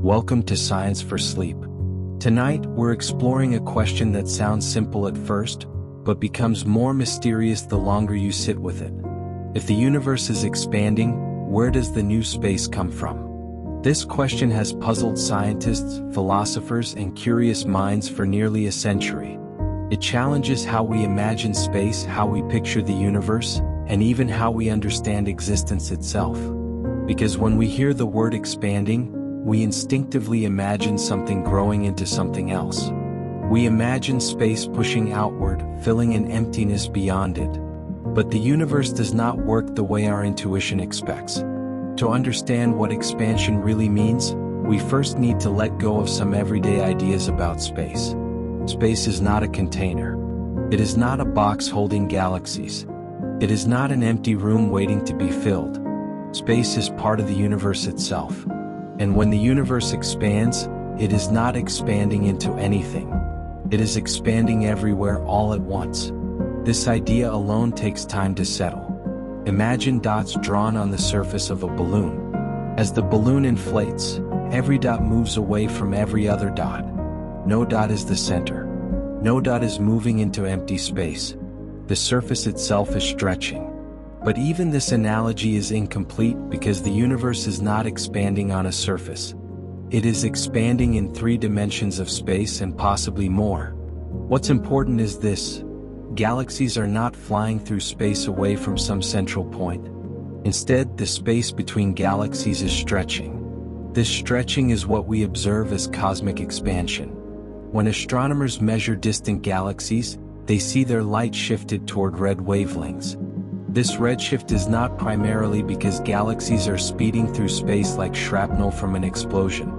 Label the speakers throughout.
Speaker 1: Welcome to Science for Sleep. Tonight, we're exploring a question that sounds simple at first, but becomes more mysterious the longer you sit with it. If the universe is expanding, where does the new space come from? This question has puzzled scientists, philosophers, and curious minds for nearly a century. It challenges how we imagine space, how we picture the universe, and even how we understand existence itself. Because when we hear the word expanding, we instinctively imagine something growing into something else. We imagine space pushing outward, filling an emptiness beyond it. But the universe does not work the way our intuition expects. To understand what expansion really means, we first need to let go of some everyday ideas about space. Space is not a container. It is not a box holding galaxies. It is not an empty room waiting to be filled. Space is part of the universe itself. And when the universe expands, it is not expanding into anything. It is expanding everywhere all at once. This idea alone takes time to settle. Imagine dots drawn on the surface of a balloon. As the balloon inflates, every dot moves away from every other dot. No dot is the center. No dot is moving into empty space. The surface itself is stretching. But even this analogy is incomplete because the universe is not expanding on a surface. It is expanding in 3 dimensions of space and possibly more. What's important is this: galaxies are not flying through space away from some central point. Instead, the space between galaxies is stretching. This stretching is what we observe as cosmic expansion. When astronomers measure distant galaxies, they see their light shifted toward red wavelengths. This redshift is not primarily because galaxies are speeding through space like shrapnel from an explosion.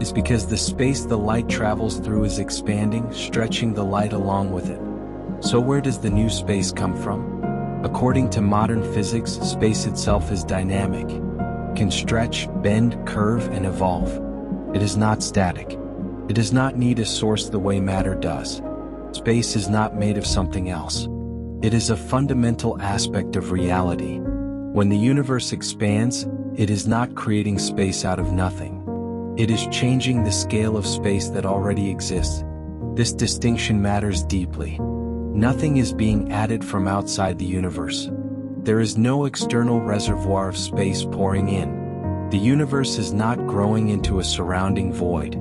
Speaker 1: It's because the space the light travels through is expanding, stretching the light along with it. So where does the new space come from? According to modern physics, space itself is dynamic. It can stretch, bend, curve, and evolve. It is not static. It does not need a source the way matter does. Space is not made of something else. It is a fundamental aspect of reality. When the universe expands, it is not creating space out of nothing. It is changing the scale of space that already exists. This distinction matters deeply. Nothing is being added from outside the universe. There is no external reservoir of space pouring in. The universe is not growing into a surrounding void.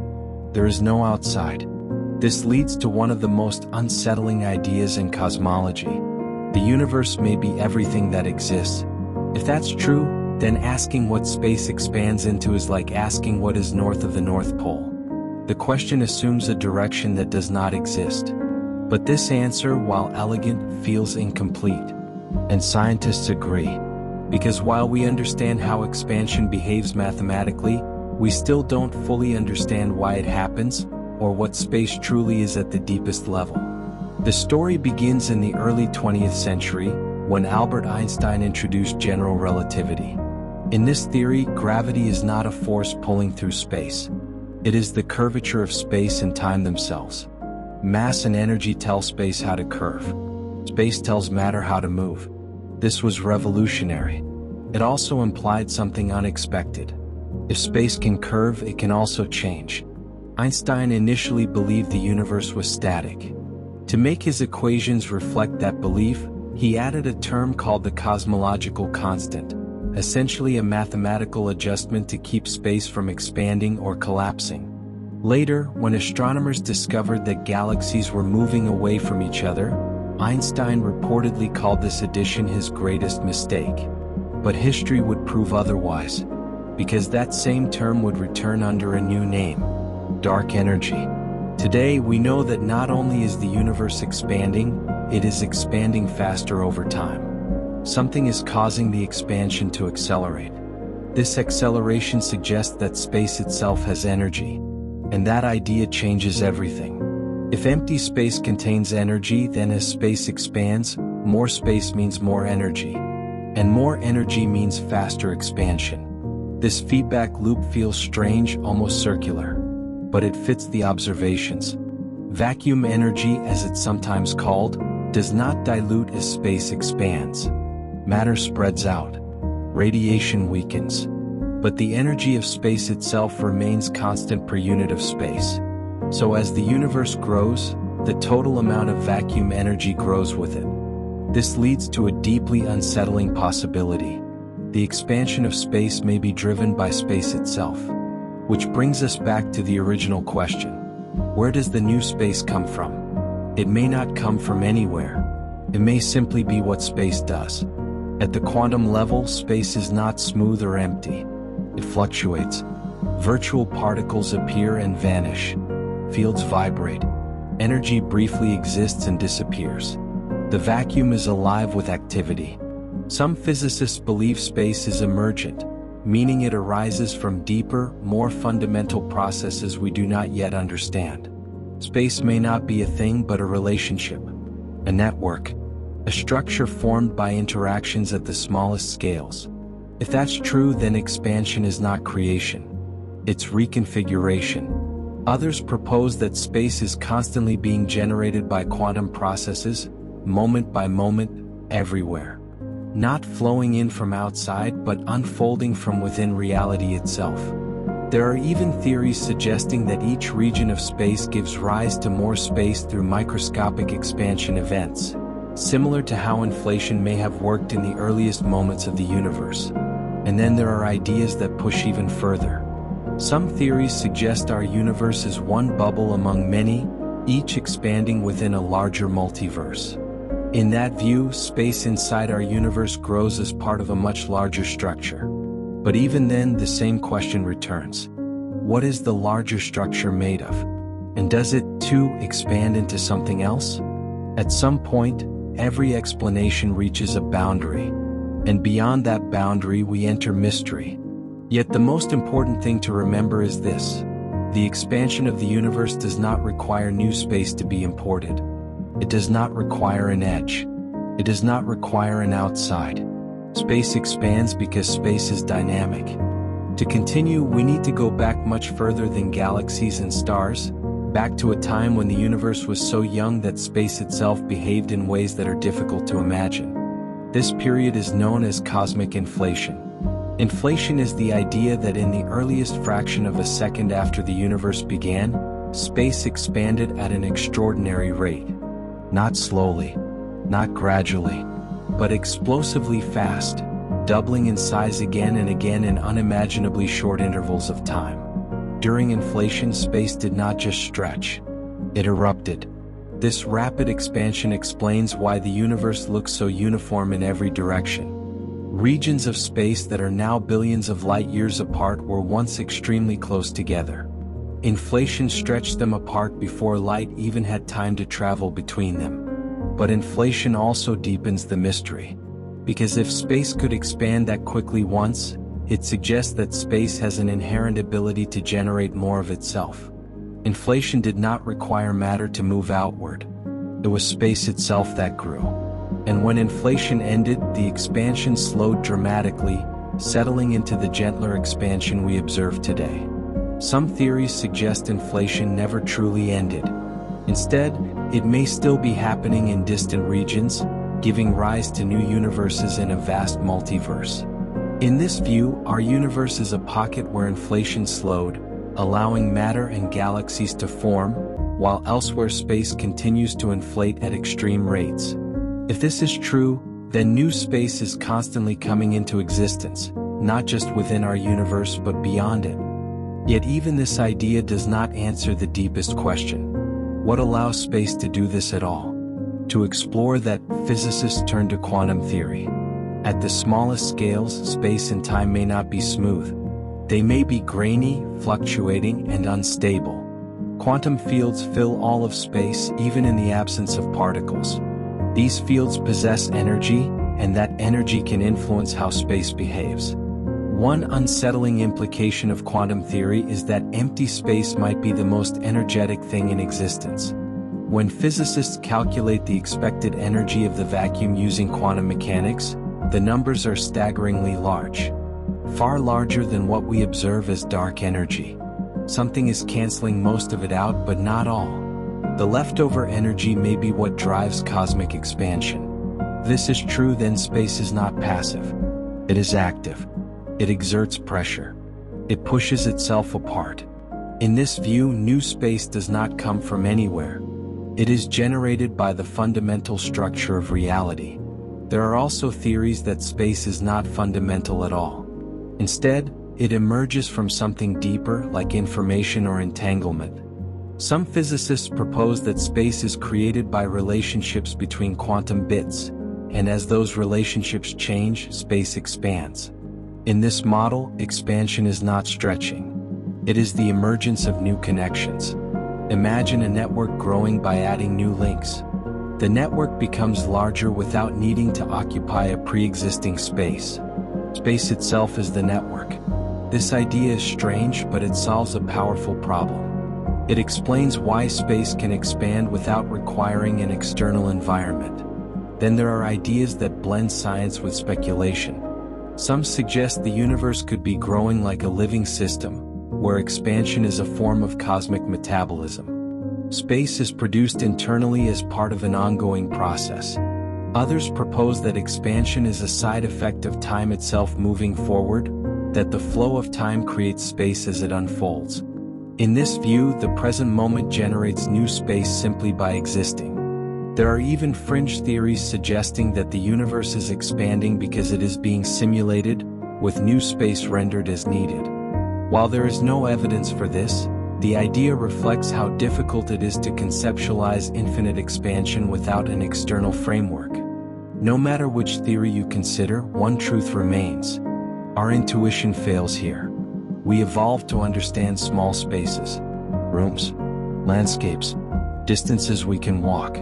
Speaker 1: There is no outside. This leads to one of the most unsettling ideas in cosmology. The universe may be everything that exists. If that's true, then asking what space expands into is like asking what is north of the North Pole. The question assumes a direction that does not exist. But this answer, while elegant, feels incomplete. And scientists agree. Because while we understand how expansion behaves mathematically, we still don't fully understand why it happens, or what space truly is at the deepest level. The story begins in the early 20th century, when Albert Einstein introduced general relativity. In this theory, gravity is not a force pulling through space. It is the curvature of space and time themselves. Mass and energy tell space how to curve. Space tells matter how to move. This was revolutionary. It also implied something unexpected. If space can curve, it can also change. Einstein initially believed the universe was static. To make his equations reflect that belief, he added a term called the cosmological constant, essentially a mathematical adjustment to keep space from expanding or collapsing. Later, when astronomers discovered that galaxies were moving away from each other, Einstein reportedly called this addition his greatest mistake. But history would prove otherwise, because that same term would return under a new name: dark energy. Today, we know that not only is the universe expanding, it is expanding faster over time. Something is causing the expansion to accelerate. This acceleration suggests that space itself has energy, and that idea changes everything. If empty space contains energy, then as space expands, more space means more energy, and more energy means faster expansion. This feedback loop feels strange, almost circular. But it fits the observations. Vacuum energy, as it's sometimes called, does not dilute as space expands. Matter spreads out. Radiation weakens. but the energy of space itself remains constant per unit of space. So as the universe grows, the total amount of vacuum energy grows with it. This leads to a deeply unsettling possibility. The expansion of space may be driven by space itself. Which brings us back to the original question. Where does the new space come from? It may not come from anywhere. It may simply be what space does. At the quantum level, space is not smooth or empty. It fluctuates. Virtual particles appear and vanish. Fields vibrate. Energy briefly exists and disappears. The vacuum is alive with activity. Some physicists believe space is emergent, meaning it arises from deeper, more fundamental processes we do not yet understand. Space may not be a thing but a relationship, a network, a structure formed by interactions at the smallest scales. If that's true, then expansion is not creation. It's reconfiguration. Others propose that space is constantly being generated by quantum processes, moment by moment, everywhere. Not flowing in from outside but unfolding from within reality itself. There are even theories suggesting that each region of space gives rise to more space through microscopic expansion events, similar to how inflation may have worked in the earliest moments of the universe. And then there are ideas that push even further. Some theories suggest our universe is one bubble among many, each expanding within a larger multiverse. In that view, space inside our universe grows as part of a much larger structure. But even then, the same question returns. What is the larger structure made of? And does it, too, expand into something else? At some point, every explanation reaches a boundary. And beyond that boundary, we enter mystery. Yet the most important thing to remember is this. The expansion of the universe does not require new space to be imported. It does not require an edge. It does not require an outside. Space expands because space is dynamic. To continue, we need to go back much further than galaxies and stars, back to a time when the universe was so young that space itself behaved in ways that are difficult to imagine. This period is known as cosmic inflation. Inflation is the idea that in the earliest fraction of a second after the universe began, space expanded at an extraordinary rate. Not slowly, not gradually, but explosively fast, doubling in size again and again in unimaginably short intervals of time. During inflation, space did not just stretch, it erupted. This rapid expansion explains why the universe looks so uniform in every direction. Regions of space that are now billions of light years apart were once extremely close together. Inflation stretched them apart before light even had time to travel between them. But inflation also deepens the mystery. Because if space could expand that quickly once, it suggests that space has an inherent ability to generate more of itself. Inflation did not require matter to move outward. It was space itself that grew. And when inflation ended, the expansion slowed dramatically, settling into the gentler expansion we observe today. Some theories suggest inflation never truly ended. Instead, it may still be happening in distant regions, giving rise to new universes in a vast multiverse. In this view, our universe is a pocket where inflation slowed, allowing matter and galaxies to form, while elsewhere space continues to inflate at extreme rates. If this is true, then new space is constantly coming into existence, not just within our universe but beyond it. Yet even this idea does not answer the deepest question. What allows space to do this at all? To explore that, physicists turn to quantum theory. At the smallest scales, space and time may not be smooth. They may be grainy, fluctuating, and unstable. Quantum fields fill all of space, even in the absence of particles. These fields possess energy, and that energy can influence how space behaves. One unsettling implication of quantum theory is that empty space might be the most energetic thing in existence. When physicists calculate the expected energy of the vacuum using quantum mechanics, the numbers are staggeringly large. Far larger than what we observe as dark energy. Something is canceling most of it out, but not all. The leftover energy may be what drives cosmic expansion. If this is true, then space is not passive. It is active. It exerts pressure. It pushes itself apart. In this view, new space does not come from anywhere. It is generated by the fundamental structure of reality. There are also theories that space is not fundamental at all. Instead, it emerges from something deeper, like information or entanglement. Some physicists propose that space is created by relationships between quantum bits, and as those relationships change, space expands. In this model, expansion is not stretching. It is the emergence of new connections. Imagine a network growing by adding new links. The network becomes larger without needing to occupy a pre-existing space. Space itself is the network. This idea is strange, but it solves a powerful problem. It explains why space can expand without requiring an external environment. Then there are ideas that blend science with speculation. Some suggest the universe could be growing like a living system, where expansion is a form of cosmic metabolism. Space is produced internally as part of an ongoing process. Others propose that expansion is a side effect of time itself moving forward, that the flow of time creates space as it unfolds. In this view, the present moment generates new space simply by existing. There are even fringe theories suggesting that the universe is expanding because it is being simulated, with new space rendered as needed. While there is no evidence for this, the idea reflects how difficult it is to conceptualize infinite expansion without an external framework. No matter which theory you consider, one truth remains. Our intuition fails here. We evolved to understand small spaces, rooms, landscapes, distances we can walk.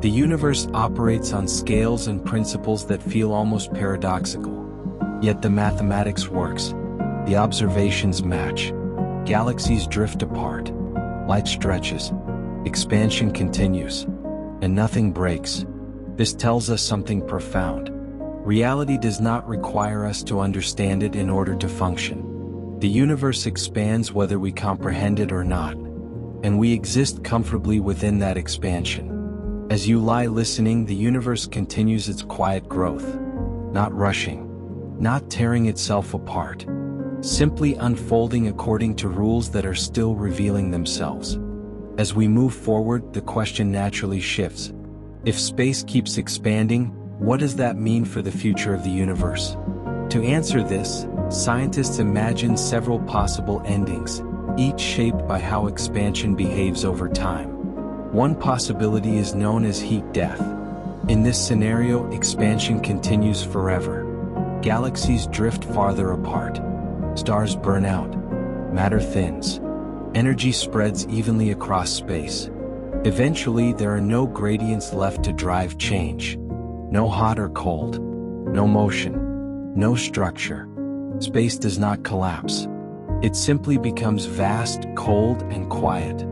Speaker 1: The universe operates on scales and principles that feel almost paradoxical. Yet the mathematics works. The observations match. Galaxies drift apart. Light stretches. Expansion continues. And nothing breaks. This tells us something profound. Reality does not require us to understand it in order to function. The universe expands whether we comprehend it or not. And we exist comfortably within that expansion. As you lie listening, the universe continues its quiet growth. Not rushing. Not tearing itself apart. Simply unfolding according to rules that are still revealing themselves. As we move forward, the question naturally shifts. If space keeps expanding, what does that mean for the future of the universe? To answer this, scientists imagine several possible endings, each shaped by how expansion behaves over time. One possibility is known as heat death. In this scenario, expansion continues forever. Galaxies drift farther apart. Stars burn out. Matter thins. Energy spreads evenly across space. Eventually, there are no gradients left to drive change. No hot or cold. No motion. No structure. Space does not collapse. It simply becomes vast, cold, and quiet.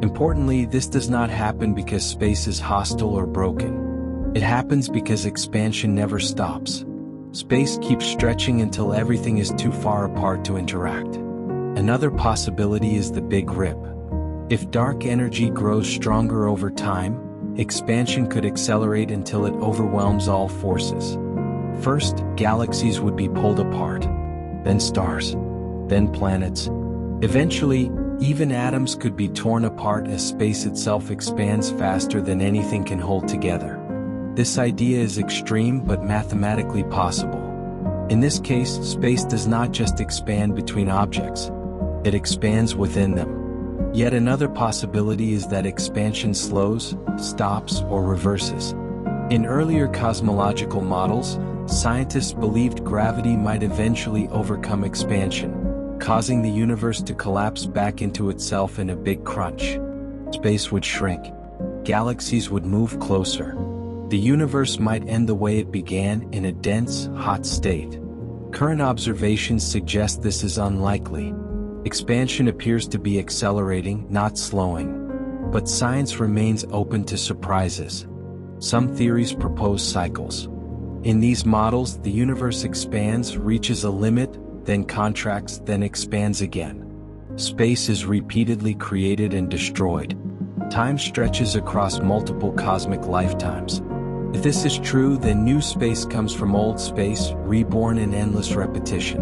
Speaker 1: Importantly, this does not happen because space is hostile or broken. It happens because expansion never stops. Space keeps stretching until everything is too far apart to interact. Another possibility is the Big Rip. If dark energy grows stronger over time, expansion could accelerate until it overwhelms all forces. First, galaxies would be pulled apart, then stars, then planets. Eventually, even atoms could be torn apart as space itself expands faster than anything can hold together. This idea is extreme but mathematically possible. In this case, space does not just expand between objects, it expands within them. Yet another possibility is that expansion slows, stops, or reverses. In earlier cosmological models, scientists believed gravity might eventually overcome expansion, causing the universe to collapse back into itself in a big crunch. Space would shrink. Galaxies would move closer. The universe might end the way it began, in a dense, hot state. Current observations suggest this is unlikely. Expansion appears to be accelerating, not slowing. But science remains open to surprises. Some theories propose cycles. In these models, the universe expands, reaches a limit, then contracts, then expands again. Space is repeatedly created and destroyed. Time stretches across multiple cosmic lifetimes. If this is true, then new space comes from old space, reborn in endless repetition.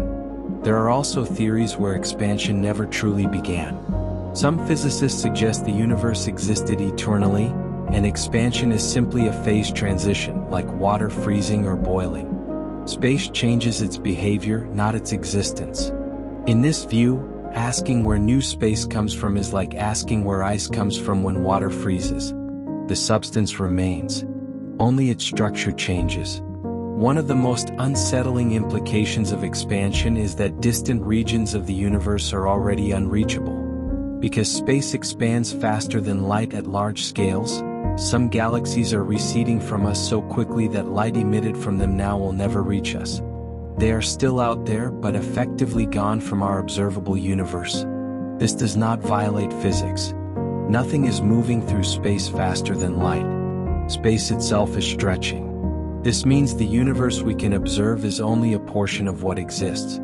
Speaker 1: There are also theories where expansion never truly began. Some physicists suggest the universe existed eternally, and expansion is simply a phase transition, like water freezing or boiling. Space changes its behavior, not its existence. In this view, asking where new space comes from is like asking where ice comes from when water freezes. The substance remains. Only its structure changes. One of the most unsettling implications of expansion is that distant regions of the universe are already unreachable. Because space expands faster than light at large scales, some galaxies are receding from us so quickly that light emitted from them now will never reach us. They are still out there but effectively gone from our observable universe. This does not violate physics. Nothing is moving through space faster than light. Space itself is stretching. This means the universe we can observe is only a portion of what exists.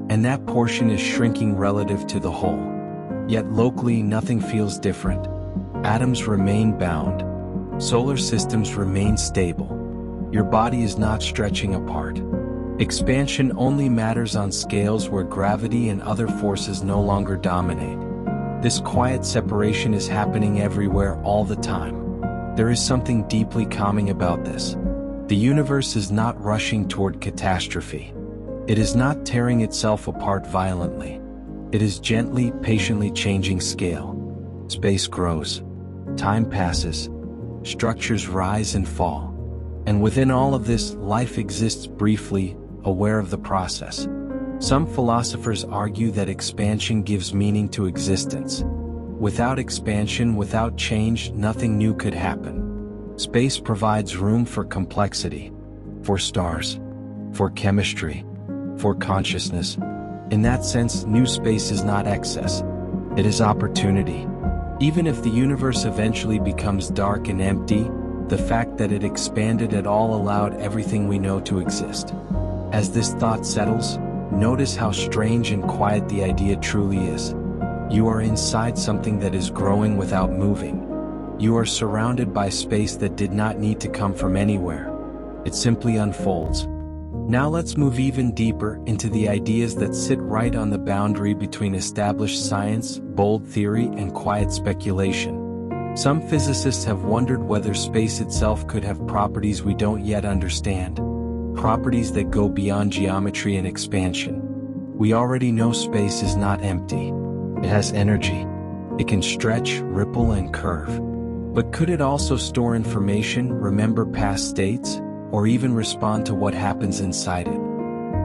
Speaker 1: And that portion is shrinking relative to the whole. Yet locally, nothing feels different. Atoms remain bound. Solar systems remain stable. Your body is not stretching apart. Expansion only matters on scales where gravity and other forces no longer dominate. This quiet separation is happening everywhere all the time. There is something deeply calming about this. The universe is not rushing toward catastrophe. It is not tearing itself apart violently. It is gently, patiently changing scale. Space grows. Time passes. Structures rise and fall. And within all of this, life exists briefly, aware of the process. Some philosophers argue that expansion gives meaning to existence. Without expansion, without change, nothing new could happen. Space provides room for complexity, for stars, for chemistry, for consciousness. In that sense, new space is not excess. It is opportunity. Even if the universe eventually becomes dark and empty, the fact that it expanded at all allowed everything we know to exist. As this thought settles, notice how strange and quiet the idea truly is. You are inside something that is growing without moving. You are surrounded by space that did not need to come from anywhere. It simply unfolds. Now let's move even deeper into the ideas that sit right on the boundary between established science, bold theory, and quiet speculation. Some physicists have wondered whether space itself could have properties we don't yet understand. Properties that go beyond geometry and expansion. We already know space is not empty. It has energy. It can stretch, ripple, and curve. But could it also store information, remember past states, or even respond to what happens inside it?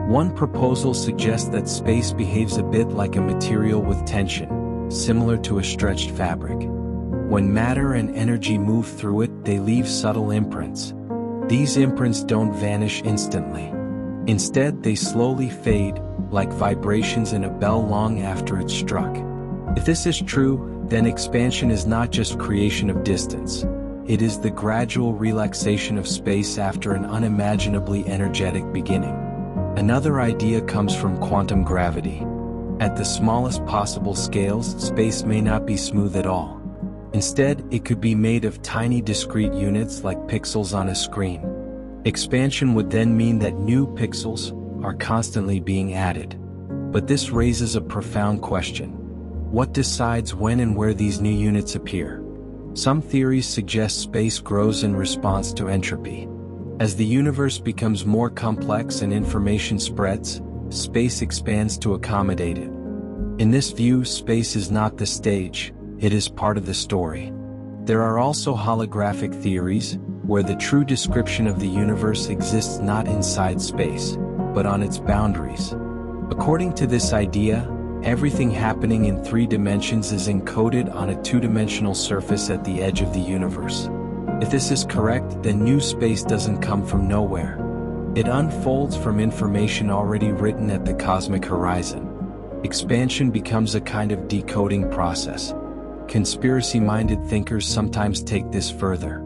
Speaker 1: One proposal suggests that space behaves a bit like a material with tension, similar to a stretched fabric. When matter and energy move through it, they leave subtle imprints. These imprints don't vanish instantly. Instead, they slowly fade, like vibrations in a bell long after it's struck. If this is true, then expansion is not just creation of distance. It is the gradual relaxation of space after an unimaginably energetic beginning. Another idea comes from quantum gravity. At the smallest possible scales, space may not be smooth at all. Instead, it could be made of tiny discrete units like pixels on a screen. Expansion would then mean that new pixels are constantly being added. But this raises a profound question. What decides when and where these new units appear? Some theories suggest space grows in response to entropy. As the universe becomes more complex and information spreads, space expands to accommodate it. In this view, space is not the stage, it is part of the story. There are also holographic theories, where the true description of the universe exists not inside space, but on its boundaries. According to this idea, everything happening in 3 dimensions is encoded on a 2-dimensional surface at the edge of the universe. If this is correct, then new space doesn't come from nowhere. It unfolds from information already written at the cosmic horizon. Expansion becomes a kind of decoding process. Conspiracy-minded thinkers sometimes take this further.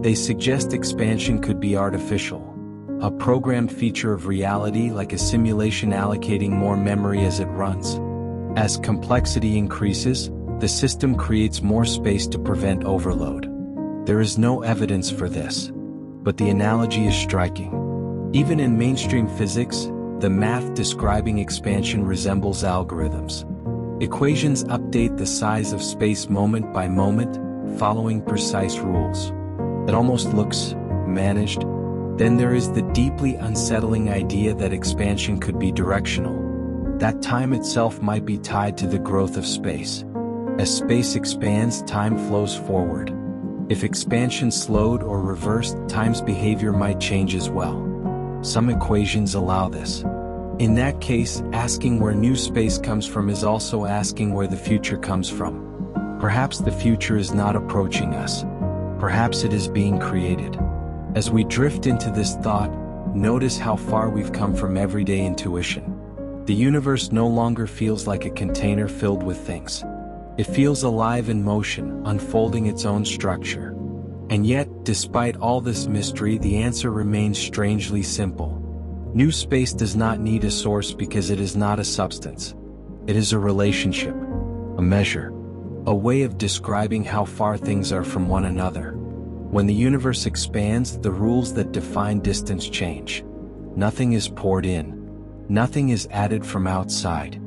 Speaker 1: They suggest expansion could be artificial, a programmed feature of reality like a simulation allocating more memory as it runs. As complexity increases, the system creates more space to prevent overload. There is no evidence for this, but the analogy is striking. Even in mainstream physics, The math describing expansion resembles algorithms. Equations update the size of space moment by moment, following precise rules. It almost looks managed. Then there is the deeply unsettling idea that expansion could be directional. That time itself might be tied to the growth of space. As space expands, time flows forward. If expansion slowed or reversed, time's behavior might change as well. Some equations allow this. In that case, asking where new space comes from is also asking where the future comes from. Perhaps the future is not approaching us. Perhaps it is being created. As we drift into this thought, notice how far we've come from everyday intuition. The universe no longer feels like a container filled with things. It feels alive in motion, unfolding its own structure. And yet, despite all this mystery, the answer remains strangely simple. New space does not need a source because it is not a substance. It is a relationship, a measure, a way of describing how far things are from one another. When the universe expands, the rules that define distance change. Nothing is poured in. Nothing is added from outside.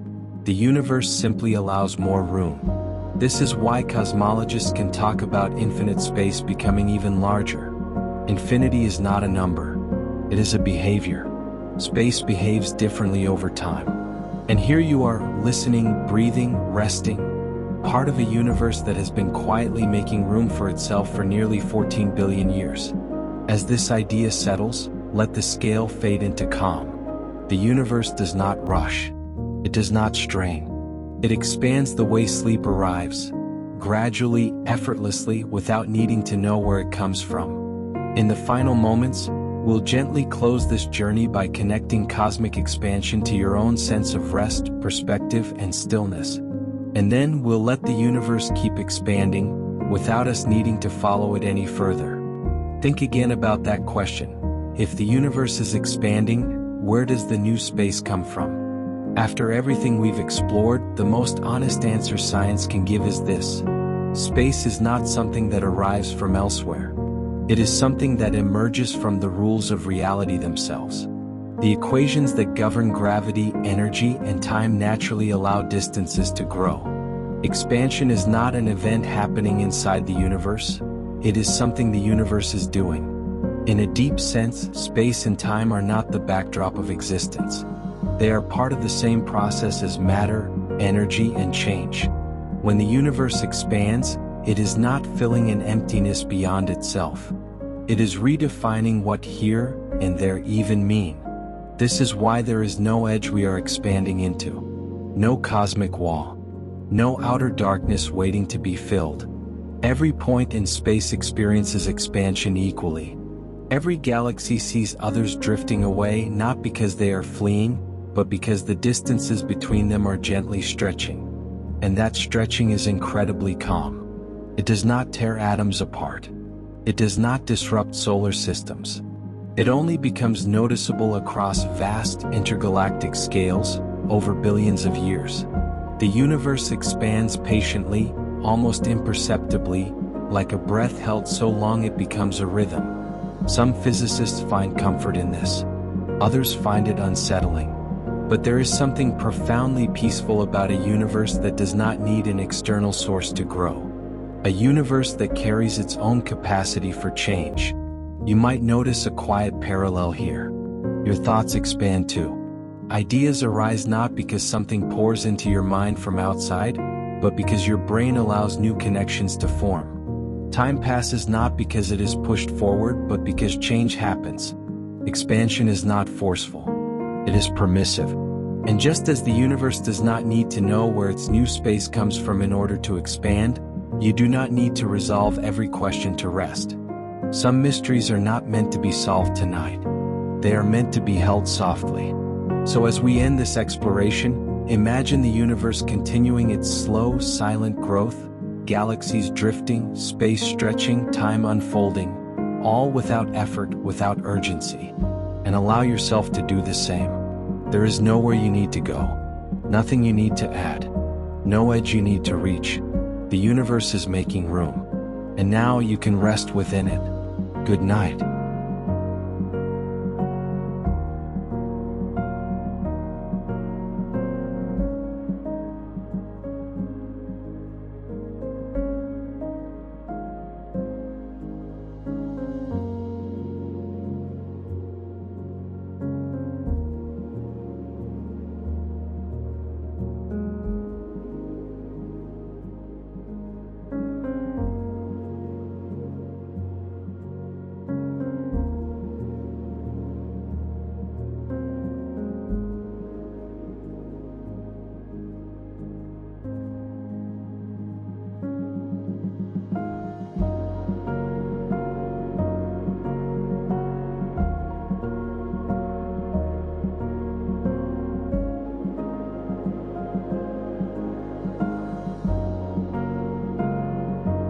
Speaker 1: The universe simply allows more room. This is why cosmologists can talk about infinite space becoming even larger. Infinity is not a number. It is a behavior. Space behaves differently over time. And here you are, listening, breathing, resting, part of a universe that has been quietly making room for itself for nearly 14 billion years. As this idea settles, let the scale fade into calm. The universe does not rush. It does not strain. It expands the way sleep arrives, gradually, effortlessly, without needing to know where it comes from. In the final moments, we'll gently close this journey by connecting cosmic expansion to your own sense of rest, perspective, and stillness. And then we'll let the universe keep expanding, without us needing to follow it any further. Think again about that question. If the universe is expanding, where does the new space come from? After everything we've explored, the most honest answer science can give is this. Space is not something that arrives from elsewhere. It is something that emerges from the rules of reality themselves. The equations that govern gravity, energy, and time naturally allow distances to grow. Expansion is not an event happening inside the universe. It is something the universe is doing. In a deep sense, space and time are not the backdrop of existence. They are part of the same process as matter, energy, and change. When the universe expands, it is not filling an emptiness beyond itself. It is redefining what here and there even mean. This is why there is no edge we are expanding into. No cosmic wall. No outer darkness waiting to be filled. Every point in space experiences expansion equally. Every galaxy sees others drifting away not because they are fleeing, but because the distances between them are gently stretching. And that stretching is incredibly calm. It does not tear atoms apart. It does not disrupt solar systems. It only becomes noticeable across vast intergalactic scales, over billions of years. The universe expands patiently, almost imperceptibly, like a breath held so long it becomes a rhythm. Some physicists find comfort in this. Others find it unsettling. But there is something profoundly peaceful about a universe that does not need an external source to grow. A universe that carries its own capacity for change. You might notice a quiet parallel here. Your thoughts expand too. Ideas arise not because something pours into your mind from outside, but because your brain allows new connections to form. Time passes not because it is pushed forward, but because change happens. Expansion is not forceful. It is permissive. And just as the universe does not need to know where its new space comes from in order to expand, you do not need to resolve every question to rest. Some mysteries are not meant to be solved tonight. They are meant to be held softly. So as we end this exploration, imagine the universe continuing its slow, silent growth, galaxies drifting, space stretching, time unfolding, all without effort, without urgency. And allow yourself to do the same. There is nowhere you need to go. Nothing you need to add. No edge you need to reach. The universe is making room. And now you can rest within it. Good night.